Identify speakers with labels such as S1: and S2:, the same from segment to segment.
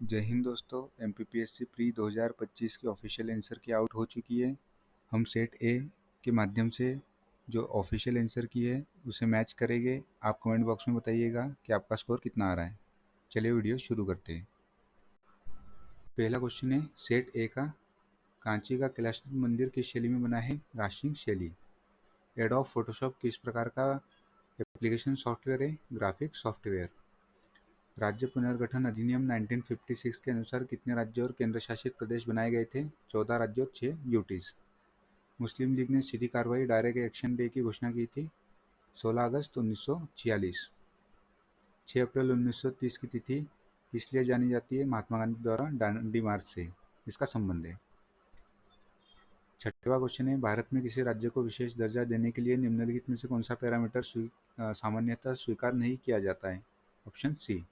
S1: जय हिंद दोस्तों। MPPSC pre 2025 की ऑफिशियल आंसर की आउट हो चुकी है। हम सेट ए के माध्यम से जो ऑफिशियल आंसर की है उसे मैच करेंगे। आप कमेंट बॉक्स में बताइएगा कि आपका स्कोर कितना आ रहा है। चलिए वीडियो शुरू करते हैं। पहला क्वेश्चन है सेट ए का। कांची का कैलाशनाथ मंदिर किस शैली में बना है? राशिंग शैली। एडोब फोटोशॉप किस प्रकार का एप्लीकेशन सॉफ्टवेयर है? Graphic software. राज्य पुनर्गठन अधिनियम 1956 के अनुसार कितने राज्य और केंद्र शासित प्रदेश बनाए गए थे? 14 राज्य और 6 यूटीज। मुस्लिम लीग ने सीधी कार्रवाई डायरेक्ट एक्शन डे की घोषणा की थी 16 अगस्त 1946। 6 अप्रैल 1930 की तिथि इसलिए जानी जाती है महात्मा गांधी द्वारा दांडी मार्च से इसका संबंध है। छठवां क्वेश्चन है भारत में किसी राज्य को विशेष दर्जा देने के लिए निम्नलिखित में से कौन सा पैरामीटर सामान्यतः स्वीकार नहीं किया जाता है? ऑप्शन सी,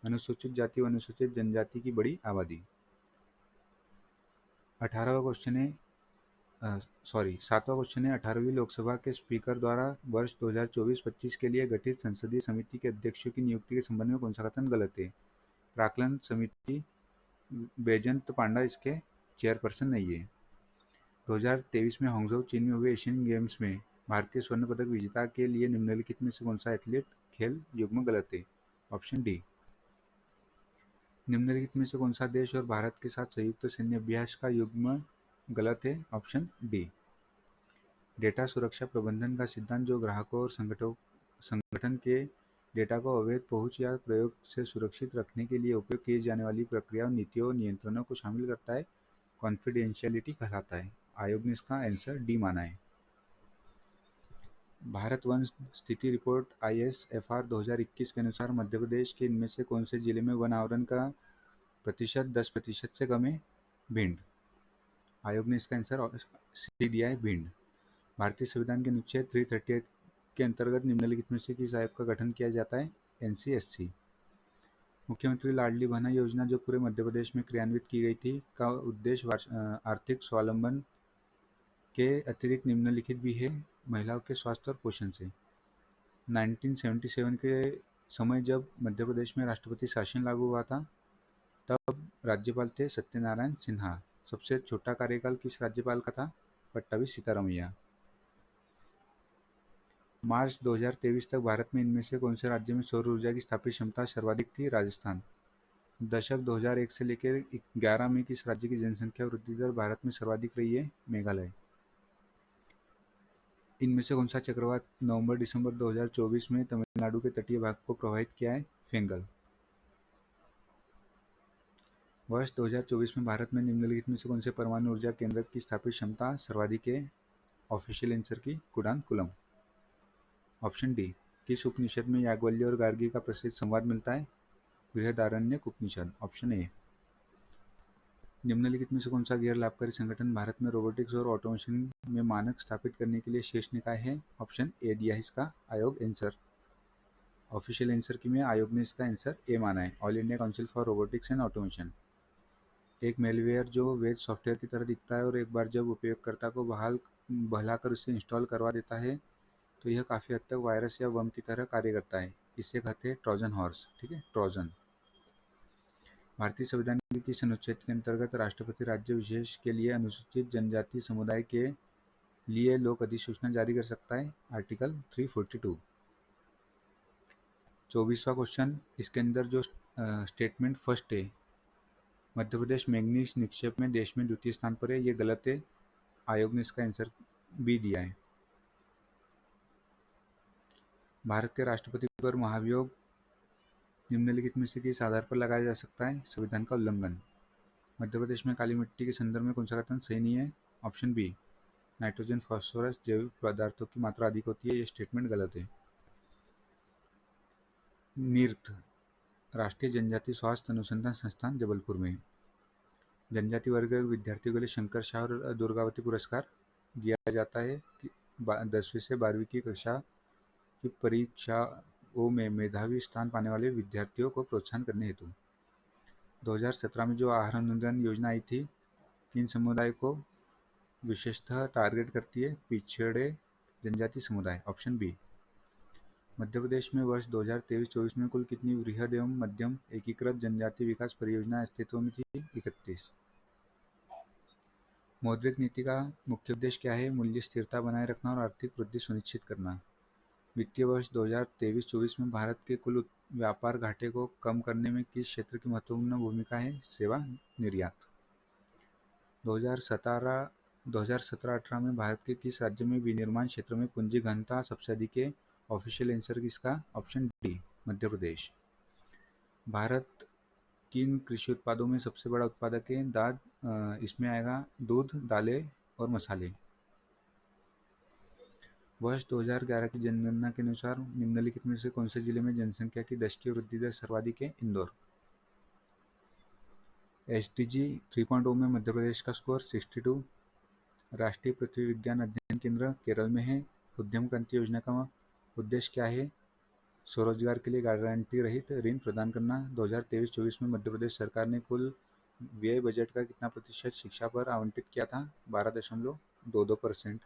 S1: अनुसूचित जाति व अनुसूचित जनजाति की बड़ी आबादी। 18वां क्वेश्चन है सातवां क्वेश्चन है 18वीं लोकसभा के स्पीकर द्वारा वर्ष 2024-25 के लिए गठित संसदीय समिति के अध्यक्षों की नियुक्ति के संबंध में कौन सा कथन गलत है? प्राक्कलन समिति बैजंत पांडा इसके चेयरपर्सन नहीं है। 2023 में हांगझो चीन में हुए एशियन गेम्स में भारतीय स्वर्ण पदक विजेता के लिए निम्नलिखित में से कौन सा एथलीट खेल युग्म गलत है? Option D. निम्नलिखित में से कौन सा देश और भारत के साथ संयुक्त सैन्य अभ्यास का युग्म गलत है? Option D. डेटा सुरक्षा प्रबंधन का सिद्धांत जो ग्राहकों और संगठन के डेटा को अवैध पहुंच या प्रयोग से सुरक्षित रखने के लिए उपयोग किए जाने वाली प्रक्रियाओं, नीतियों और नियंत्रणों को शामिल करता है, कॉन्फिडेंशियलिटी कहलाता है। आयोग ने इसका आंसर डी माना है। भारत वन स्थिति रिपोर्ट ISFR 2021 के अनुसार मध्य प्रदेश के इनमें से कौन से जिले में वन आवरण का प्रतिशत 10% से कम है? भिंड। आयोग ने इसका आंसर सी दिया है, भिंड। भारतीय संविधान के अनुच्छेद 338 के अंतर्गत निम्नलिखित में से किस आयोग का गठन किया जाता है? NCSC। मुख्यमंत्री लाडली बहना योजना जो पूरे मध्य प्रदेश में क्रियान्वित की गई थी का उद्देश्य आर्थिक स्वावलंबन के अतिरिक्त निम्नलिखित भी है, महिलाओं के स्वास्थ्य और पोषण से। 1977 के समय जब मध्य प्रदेश में राष्ट्रपति शासन लागू हुआ था तब राज्यपाल थे सत्यनारायण सिन्हा। सबसे छोटा कार्यकाल किस राज्यपाल का था? पट्टाभी सीतारामैया। मार्च 2023 तक भारत में इनमें से कौन से राज्य में सौर ऊर्जा की स्थापित क्षमता सर्वाधिक थी? राजस्थान। दशक 2001 से लेकर 11 में किस राज्य की जनसंख्या वृद्धि दर भारत में सर्वाधिक रही है? मेघालय। इनमें से कौन सा चक्रवात नवंबर-दिसंबर 2024 में तमिलनाडु के तटीय भाग को प्रभावित किया है? फेंगल। वर्ष 2024 में भारत में निम्नलिखित में से कौन से परमाणु ऊर्जा केंद्र की स्थापित क्षमता सर्वाधिक है? ऑफिशियल आंसर की कुडानकुलम। Option D. किस उपनिषद में याज्ञवल्क्य और गार्गी का प्रसिद्ध संवाद मिलता है? बृहदारण्यक उपनिषद। Option A. निम्नलिखित में से कौन सा गैर लाभकारी संगठन भारत में रोबोटिक्स और ऑटोमेशन में मानक स्थापित करने के लिए शीर्ष निकाय है? ऑप्शन ए दिया है इसका आयोग आंसर। ऑफिशियल आंसर की में आयोग ने इसका आंसर ए माना है, all India council for robotics and automation. एक मेलवेयर जो वेब सॉफ्टवेयर की तरह दिखता है और एक बार जब उपयोगकर्ता को बहलाकर उसे इंस्टॉल करवा देता है तो यह काफ़ी हद तक वायरस या वर्म की तरह कार्य करता है। इसे कहते हैं ट्रोजन हॉर्स। ठीक है, ट्रोजन। भारतीय संविधान के किस अनुच्छेद के अंतर्गत राष्ट्रपति राज्य विशेष के लिए अनुसूचित जनजाति समुदाय के लिए लोक अधिसूचना जारी कर सकता है? आर्टिकल 342। 24वां क्वेश्चन, इसके अंदर जो स्टेटमेंट फर्स्ट है, मध्य प्रदेश मैंगनीज निक्षेप में देश में द्वितीय स्थान पर है, ये गलत है। आयोग ने इसका आंसर बी दिया है। भारत के राष्ट्रपति पर महाभियोग निम्नलिखित में से किस आधार पर लगाया जा सकता है? संविधान का उल्लंघन। मध्य प्रदेश में काली मिट्टी के संदर्भ में कौन सा कथन सही नहीं है? Option B. नाइट्रोजन फास्फोरस जैविक पदार्थों की मात्रा अधिक होती है, ये स्टेटमेंट गलत है। नीर्थ राष्ट्रीय जनजाति स्वास्थ्य अनुसंधान संस्थान जबलपुर में जनजाति वर्ग विद्यार्थियों के लिए शंकर शाह और दुर्गावती पुरस्कार दिया जाता है कि 10वीं से 12वीं की कक्षा की परीक्षाओं में मेधावी स्थान पाने वाले विद्यार्थियों को प्रोत्साहन करने हेतु 2017 में जो आहार अनुदान योजना आई थी, किन समुदाय को विशेषतः टारगेट करती है? पिछड़े जनजाति समुदाय। Option B. मध्य प्रदेश में वर्ष 2023-24 में कुल कितनी वृहद एवं मध्यम एकीकृत जनजातीय विकास परियोजनाएं अस्तित्व में थी? 31। मौद्रिक नीति का मुख्य उद्देश्य क्या है? मूल्य स्थिरता बनाए रखना और आर्थिक वृद्धि सुनिश्चित करना। वित्तीय वर्ष 2023-24 में भारत के कुल व्यापार घाटे को कम करने में किस क्षेत्र की महत्वपूर्ण भूमिका है? सेवा निर्यात। 2017-18 में भारत के किस राज्य में विनिर्माण क्षेत्र में पूंजी घनता सबसे अधिक है? ऑफिशियल आंसर किसका? Option D, Madhya Pradesh. भारत किन कृषि उत्पादों में सबसे बड़ा उत्पादक है? इसमें आएगा दूध, दालें और मसाले। वर्ष 2011 की जनगणना के अनुसार निम्नलिखित में से कौन से जिले में जनसंख्या की दशकीय वृद्धि दर सर्वाधिक है? इंदौर। SDG 3.0 में मध्य प्रदेश का स्कोर 62। राष्ट्रीय पृथ्वी विज्ञान अध्ययन केंद्र केरल में है। उद्यम क्रांति योजना का उद्देश्य क्या है? स्वरोजगार के लिए गारंटी रहित ऋण प्रदान करना। 2023-24 में मध्य प्रदेश सरकार ने कुल व्यय बजट का कितना प्रतिशत शिक्षा पर आवंटित किया था? 12.22%।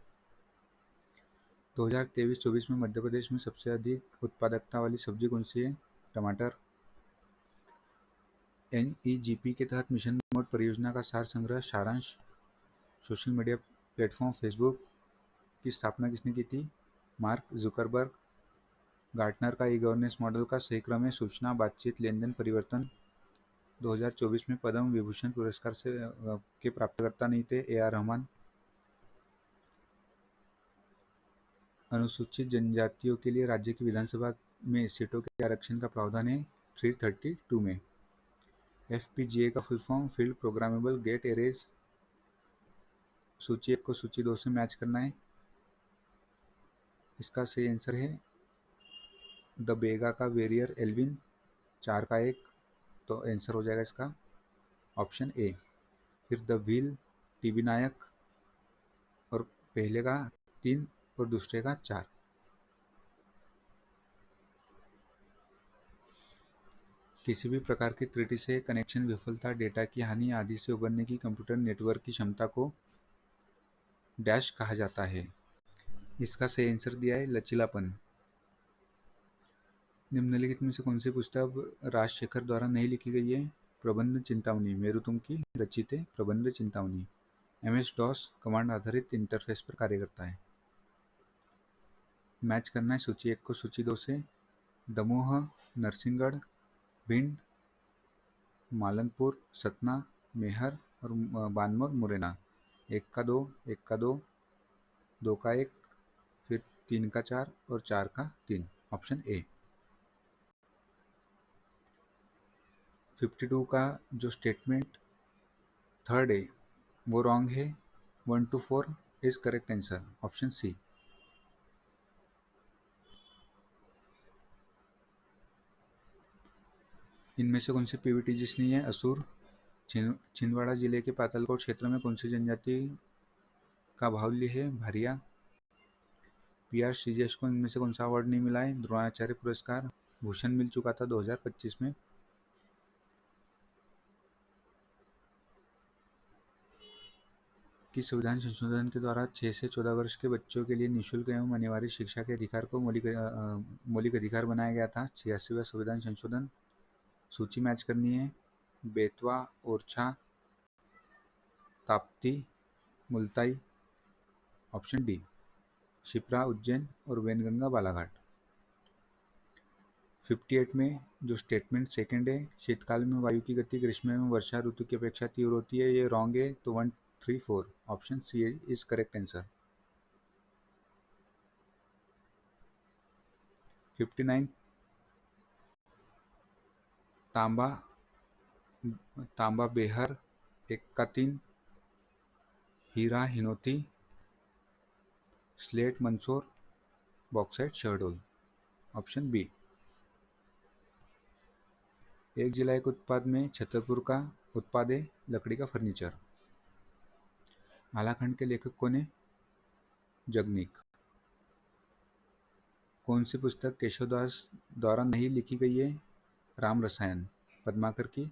S1: 2023-24 में मध्य प्रदेश में सबसे अधिक उत्पादकता वाली सब्जी कौन सी है? टमाटर। NEGP के तहत मिशन मोड परियोजना का सार संग्रह सारांश। सोशल मीडिया प्लेटफॉर्म फेसबुक की स्थापना किसने की थी? Mark Zuckerberg. गार्टनर का ई-गवर्नेंस मॉडल का सही क्रम है सूचना, बातचीत, लेनदेन, परिवर्तन। 2024 में पद्म विभूषण पुरस्कार के प्राप्तकर्ता नहीं थे? AR रहमान। अनुसूचित जनजातियों के लिए राज्य की विधानसभा में सीटों के आरक्षण का प्रावधान है 332 में। FPGA का full form field programmable gate arrays. सूची 1 को सूची 2 से मैच करना है। इसका सही आंसर है द बेगा का वेरियर एल्विन 4 का 1, तो आंसर हो जाएगा इसका ऑप्शन ए। फिर द व्हील TB नायक, और पहले का 3 और दूसरे का 4। किसी भी प्रकार की त्रुटि से कनेक्शन विफलता, डेटा की हानि आदि से उबरने की कंप्यूटर नेटवर्क की क्षमता को डैश कहा जाता है। इसका सही आंसर दिया है लचीलापन। निम्नलिखित में से कौन सी पुस्तक राजशेखर द्वारा नहीं लिखी गई है? प्रबंध चिंतामणि, मेरुतुंग की रचित है प्रबंध चिंतामणि। MS-DOS कमांड आधारित इंटरफेस पर कार्य करता है। मैच करना है सूची 1 को सूची 2 से। दमोह, नरसिंहगढ़, भिंड, मालनपुर, सतना, मेहर और बानमोर, मुरैना। 1 का 2, 1 का 2, 2 का 1, फिर 3 का 4 और 4 का 3, ऑप्शन ए। 52 का जो स्टेटमेंट थर्ड है वो रॉन्ग है। 1 to 4 is correct answer, option C. इनमें से कौन सी PVTGs नहीं है? असुर। छिंदवाड़ा जिले के पातालकोट क्षेत्र में कौन सी जनजाति का बाहुल्य है? भारिया। PR श्रीजेश को इनमें से कौन सा अवार्ड नहीं मिला है? द्रोणाचार्य पुरस्कार। भूषण मिल चुका था 2025 में। कि संविधान संशोधन के द्वारा 6 से 14 वर्ष के बच्चों के लिए निःशुल्क एवं अनिवार्य शिक्षा के अधिकार को मौलिक अधिकार बनाया गया था? 86वां संविधान संशोधन। सूची मैच करनी है। Betwa, Orchha, Tapti, Multai, option D. शिप्रा, उज्जैन और वैनगंगा, बालाघाट। 58 में जो स्टेटमेंट सेकंड है, शीतकाल में वायु की गति ग्रीष्म एवं वर्षा ऋतु की अपेक्षा तीव्र होती है, ये रॉन्ग है, तो 1, 3, 4, option C is correct answer. 59 तांबा बेहर 1 का 3, हीरा हिनोती, slate Mandsaur, bauxite Shahdol, option B. एक जिला एक उत्पाद में छतरपुर का उत्पाद है लकड़ी का फर्नीचर। आलाखंड के लेखक कौन है? जगनीक। कौन सी पुस्तक केशवदास द्वारा नहीं लिखी गई है? राम रसायन। पद्माकर की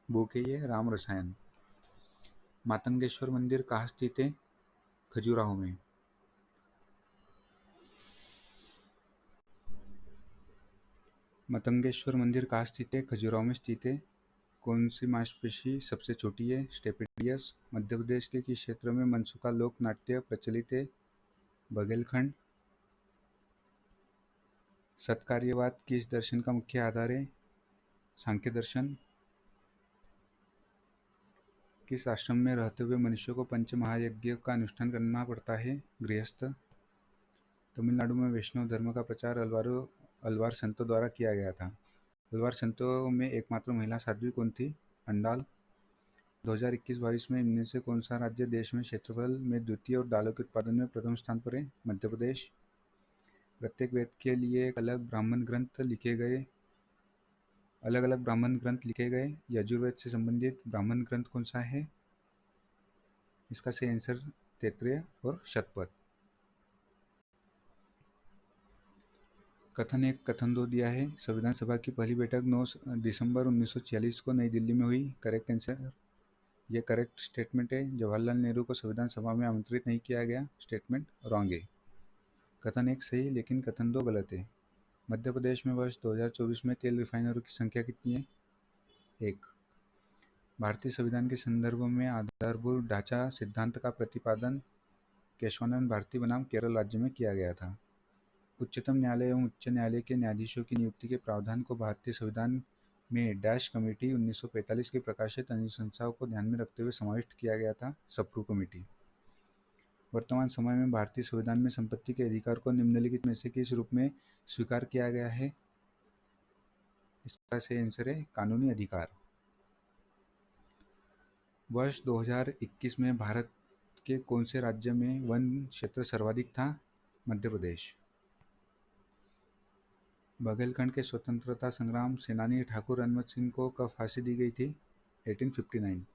S1: बुक है ये राम रसायन। मातंगेश्वर मंदिर कहाँ स्थित है? खजुराहो में। मतंगेश्वर मंदिर कहाँ स्थित है? खजुराहो में स्थित है। कौन सी मांसपेशी सबसे छोटी है? स्टेपेडियस। मध्य प्रदेश के किस क्षेत्र में मनसुखा लोक नाट्य प्रचलित है? बघेलखंड। सत्कार्यवाद किस दर्शन का मुख्य आधार है? सांख्य दर्शन। किस आश्रम में रहते हुए मनुष्य को पंच महायज्ञ का अनुष्ठान करना पड़ता है? गृहस्थ। तमिलनाडु में वैष्णव धर्म का प्रचार अलवार संतों द्वारा किया गया था। अलवार संतों में एकमात्र महिला साध्वी कौन थी? अंडाल। 2021-22 में इनमें से कौन सा राज्य देश में क्षेत्रफल में द्वितीय और दालों के उत्पादन में प्रथम स्थान पर है? मध्य प्रदेश। प्रत्येक वेद के लिए अलग अलग ब्राह्मण ग्रंथ लिखे गए। यजुर्वेद से संबंधित ब्राह्मण ग्रंथ कौन सा है? इसका सही आंसर तैत्तिरीय और शतपथ। कथन एक कथन दो दिया है। संविधान सभा की पहली बैठक 9 दिसंबर 1946 को नई दिल्ली में हुई। Correct answer. यह करेक्ट स्टेटमेंट है। जवाहरलाल नेहरू को संविधान सभा में आमंत्रित नहीं किया गया। स्टेटमेंट रॉन्ग है। कथन एक सही लेकिन कथन दो गलत है। मध्य प्रदेश में वर्ष 2024 में तेल रिफाइनरों की संख्या कितनी है? 1। भारतीय संविधान के संदर्भ में आधारभूत ढांचा सिद्धांत का प्रतिपादन केशवानंद भारती बनाम केरल राज्य में किया गया था। उच्चतम न्यायालय एवं उच्च न्यायालय के न्यायाधीशों की नियुक्ति के प्रावधान को भारतीय संविधान में डैश कमेटी 1945 की प्रकाशित अनुशंसाओं को ध्यान में रखते हुए समाविष्ट किया गया था। सप्रू कमेटी। वर्तमान समय में भारतीय संविधान में संपत्ति के अधिकार को निम्नलिखित में से किस रूप में स्वीकार किया गया है? इसका सही आंसर है कानूनी अधिकार। वर्ष 2021 में भारत के कौन से राज्य में वन क्षेत्र सर्वाधिक था? मध्य प्रदेश। बघेलखंड के स्वतंत्रता संग्राम सेनानी ठाकुर रनमत सिंह को कब फांसी दी गई थी? 1859।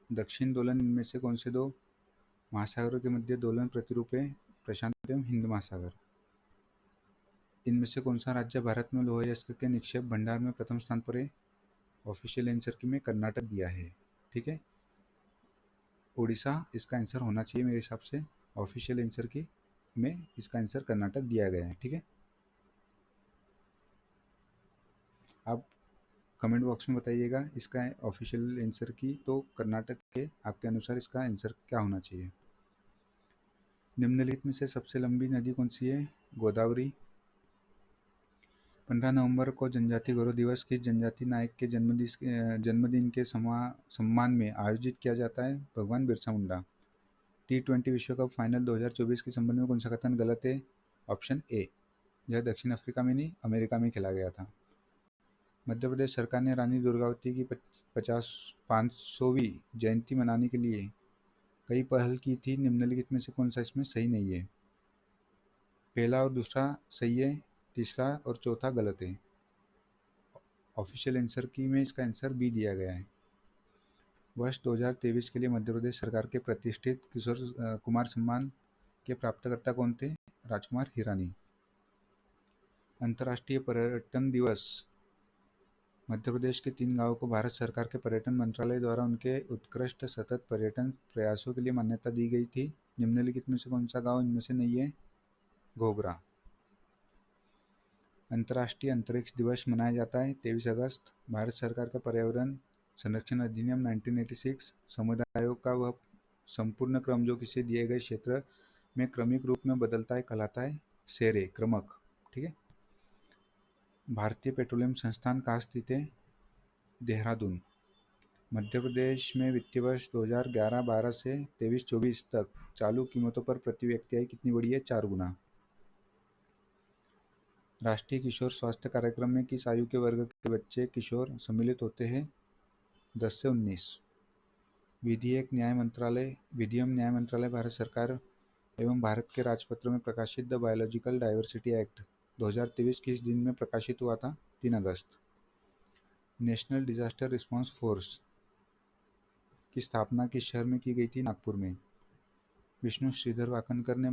S1: दक्षिण दोलन इनमें से कौन से दो महासागरों के मध्य दोलन प्रतिरूप है? प्रशांत एवं हिंद महासागर। इनमें से कौन सा राज्य भारत में लोह अयस्क के निक्षेप भंडार में प्रथम स्थान पर है? ऑफिशियल आंसर की में कर्नाटक दिया है। ठीक है, उड़ीसा इसका आंसर होना चाहिए मेरे हिसाब से। ऑफिशियल आंसर की में इसका आंसर कर्नाटक दिया गया है। ठीक है, आप कमेंट बॉक्स में बताइएगा इसका ऑफिशियल आंसर की तो कर्नाटक के आपके अनुसार इसका आंसर क्या होना चाहिए। निम्नलिखित में से सबसे लंबी नदी कौन सी है? गोदावरी। 15 नवंबर को जनजाति गौरव दिवस किस जनजाति नायक के जन्मदिन के सम्मान में आयोजित किया जाता है? भगवान बिरसा मुंडा। T20 विश्व कप फाइनल 2024 के संबंध में कौन सा कथन गलत है? ऑप्शन ए, यह दक्षिण अफ्रीका में नहीं अमेरिका में खेला गया था। मध्य प्रदेश सरकार ने रानी दुर्गावती की 500वीं जयंती मनाने के लिए कई पहल की थी। निम्नलिखित में से कौन सा इसमें सही नहीं है? पहला और दूसरा सही है, तीसरा और चौथा गलत है। ऑफिशियल आंसर की में इसका आंसर बी दिया गया है। वर्ष 2023 के लिए मध्य प्रदेश सरकार के प्रतिष्ठित किशोर कुमार सम्मान के प्राप्तकर्ता कौन थे? राजकुमार हिरानी। अंतर्राष्ट्रीय पर्यटन दिवस मध्य प्रदेश के 3 गांवों को भारत सरकार के पर्यटन मंत्रालय द्वारा उनके उत्कृष्ट सतत पर्यटन प्रयासों के लिए मान्यता दी गई थी। निम्नलिखित में से कौन सा गांव इनमें से नहीं है? घोघरा। अंतर्राष्ट्रीय अंतरिक्ष दिवस मनाया जाता है 23 अगस्त। भारत सरकार का पर्यावरण संरक्षण अधिनियम 1986 समुदाय आयोग का वह संपूर्ण क्रम जो किसी दिए गए क्षेत्र में क्रमिक रूप में बदलता है कहलाता है सेरे क्रमक। ठीक है, भारतीय पेट्रोलियम संस्थान कहाँ स्थित है? देहरादून। मध्य प्रदेश में वित्तीय वर्ष 2011-12 से 23-24 तक चालू कीमतों पर प्रति व्यक्ति आय कितनी बढ़ी है? 4 गुना। राष्ट्रीय किशोर स्वास्थ्य कार्यक्रम में किस आयु के वर्ग के बच्चे किशोर सम्मिलित होते हैं? 10 से 19। विधि एवं न्याय मंत्रालय भारत सरकार एवं भारत के राजपत्र में प्रकाशित द बायोलॉजिकल डाइवर्सिटी एक्ट 2023 किस दिन में प्रकाशित हुआ था? 3 अगस्त। नेशनल डिजास्टर रिस्पांस फोर्स की स्थापना किस शहर में की गई थी? नागपुर में। विष्णु श्रीधर वाकनकर ने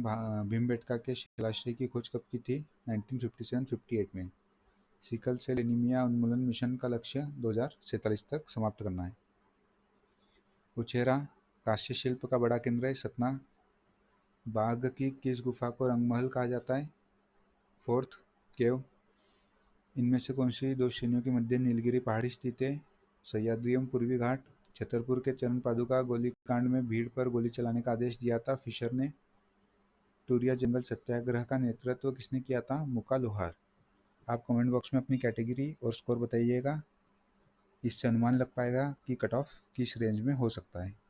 S1: भीमबेटका के शिलाश्रय की खोज कब की थी? 1957-58 में। सिकल सेल एनीमिया उन्मूलन मिशन का लक्ष्य 2047 तक समाप्त करना है। उचेरा कांस्य शिल्प का बड़ा केंद्र है सतना। बाघ की किस गुफा को रंगमहल कहा जाता है? फोर्थ केव। इनमें से कौन सी दो श्रेणियों के मध्य नीलगिरी पहाड़ी स्थित है? सह्याद्री एवं पूर्वी घाट। छतरपुर के चरण पादुका गोलीकांड में भीड़ पर गोली चलाने का आदेश दिया था फिशर ने। टूरिया जंगल सत्याग्रह का नेतृत्व किसने किया था? मुका लोहार। आप कमेंट बॉक्स में अपनी कैटेगरी और स्कोर बताइएगा। इससे अनुमान लग पाएगा कि कट ऑफ किस रेंज में हो सकता है।